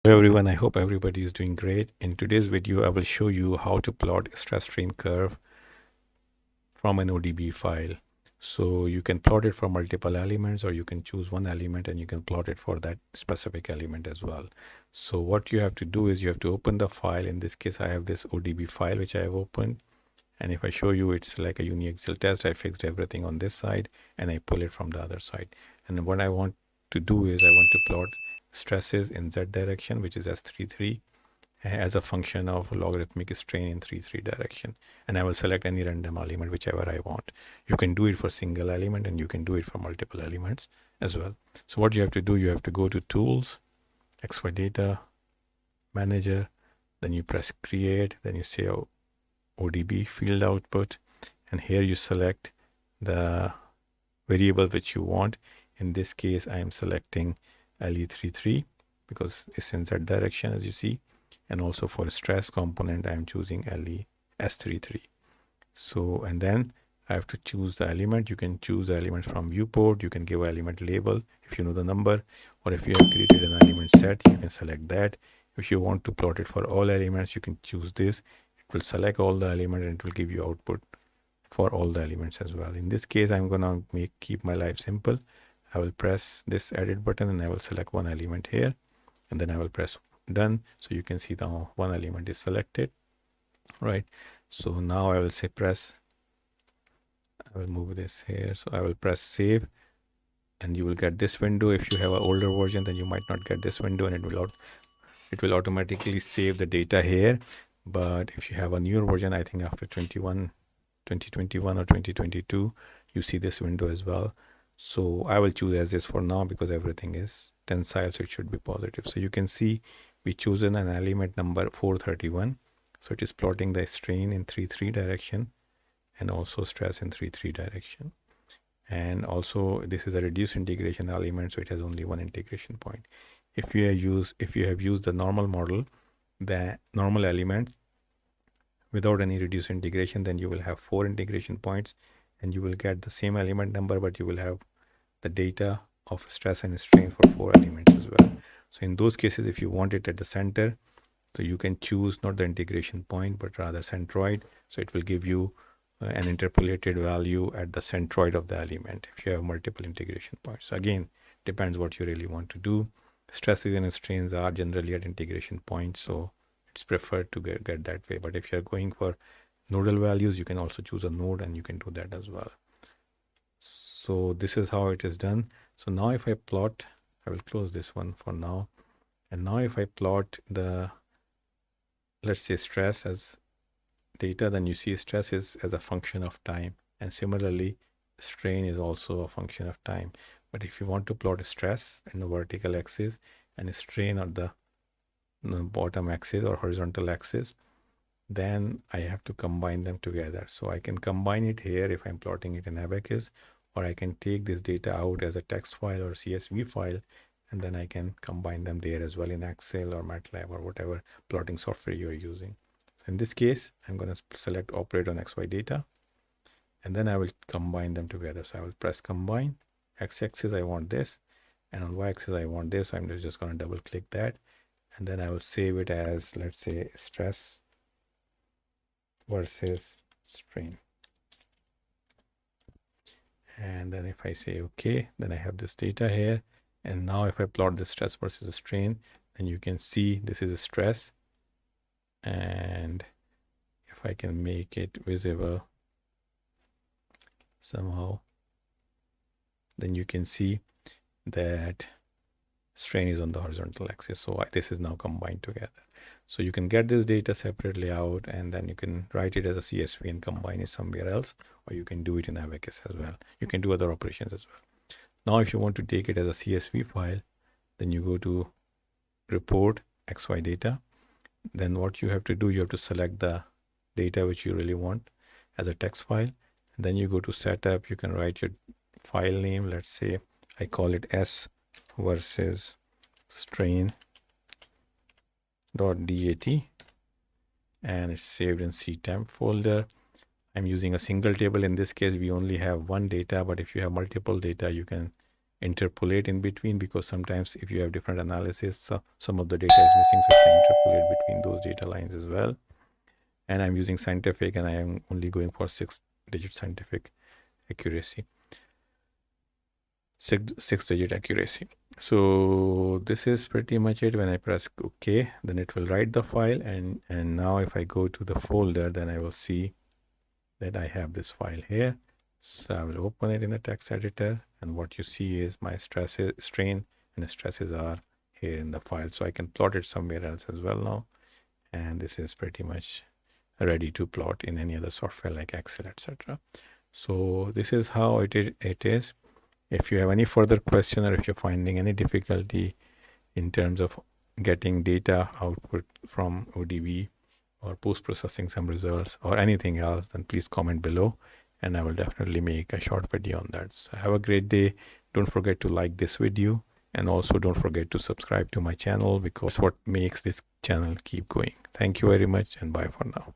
Hello everyone, I hope everybody is doing great. In today's video, I will show you how to plot a stress strain curve from an ODB file. So you can plot it for multiple elements, or you can choose one element and you can plot it for that specific element as well. So what you have to do is you have to open the file. In this case, I have this ODB file which I have opened. And if I show you, it's like a uni-Excel test. I fixed everything on this side and I pull it from the other side. And what I want to do is I want to plot stresses in Z direction, which is S33, as a function of logarithmic strain in 3 direction. And I will select any random element, whichever I want. You can do it for single element and you can do it for multiple elements as well. So what you have to do, you have to go to Tools, XY Data, Manager, then you press Create, then you say ODB field output, and here you select the variable which you want. In this case, I am selecting LE33 because it's in Z direction, as you see, and also for stress component I am choosing LE-S33. So, and then I have to choose the element. You can choose the element from viewport. You can give an element label if you know the number, or if you have created an element set, you can select that. If you want to plot it for all elements, you can choose this. It will select all the elements and it will give you output for all the elements as well. In this case, I'm gonna keep my life simple. I will press this edit button and I will select one element here, and then I will press done. So you can see now one element is selected, right? So now I will say I will move this here. So I will press save and you will get this window. If you have an older version, then you might not get this window and it will automatically save the data here. But if you have a newer version, I think after 2021 or 2022, you see this window as well. So I will choose as is for now because everything is tensile, so it should be positive. So you can see we chosen an element number 431. So it is plotting the strain in 3 direction and also stress in 3 direction. And also this is a reduced integration element, so it has only one integration point. If you have used the normal model, the normal element without any reduced integration, then you will have 4 integration points and you will get the same element number, but you will have the data of stress and strain for 4 elements as well. So in those cases, if you want it at the center, so you can choose not the integration point, but rather centroid. So it will give you an interpolated value at the centroid of the element if you have multiple integration points. So again, depends what you really want to do. Stresses and strains are generally at integration points, so it's preferred to get that way. But if you're going for nodal values, you can also choose a node and you can do that as well. So this is how it is done. So now if I plot, I will close this one for now. And now if I plot the, let's say, stress as data, then you see stress is as a function of time. And similarly, strain is also a function of time. But if you want to plot stress in the vertical axis and strain on the bottom axis or horizontal axis, then I have to combine them together. So I can combine it here if I'm plotting it in ABAQUS, or I can take this data out as a text file or CSV file, and then I can combine them there as well in Excel or MATLAB or whatever plotting software you're using. So in this case, I'm going to select operate on XY data, and then I will combine them together. So I will press combine. X-axis I want this, and on Y-axis I want this. I'm just going to double click that, and then I will save it as, let's say, stress versus strain. And then if I say okay, then I have this data here. And now if I plot the stress versus strain, then you can see this is a stress. And if I can make it visible somehow, then you can see that strain is on the horizontal axis. So this is now combined together. So you can get this data separately out, and then you can write it as a CSV and combine it somewhere else, or you can do it in ABAQUS as well. You can do other operations as well. Now, if you want to take it as a CSV file, then you go to report XY data. Then what you have to do, you have to select the data which you really want as a text file. And then you go to setup. You can write your file name. Let's say I call it S versus strain .dat, and it's saved in ctemp folder. I'm using a single table. In this case, we only have one data, but if you have multiple data, you can interpolate in between, because sometimes if you have different analysis, some of the data is missing, so you can interpolate between those data lines as well. And I'm using scientific, and I am only going for 6-digit scientific accuracy, 6-digit accuracy. So this is pretty much it. When I press OK, then it will write the file, and now if I go to the folder, then I will see that I have this file here. So I will open it in the text editor, and what you see is my strain and the stresses are here in the file. So I can plot it somewhere else as well now, and this is pretty much ready to plot in any other software like Excel, etc. So this is how it is. If you have any further question, or if you're finding any difficulty in terms of getting data output from ODB, or post-processing some results, or anything else, then please comment below, and I will definitely make a short video on that. So have a great day. Don't forget to like this video, and also don't forget to subscribe to my channel, because what makes this channel keep going. Thank you very much, and bye for now.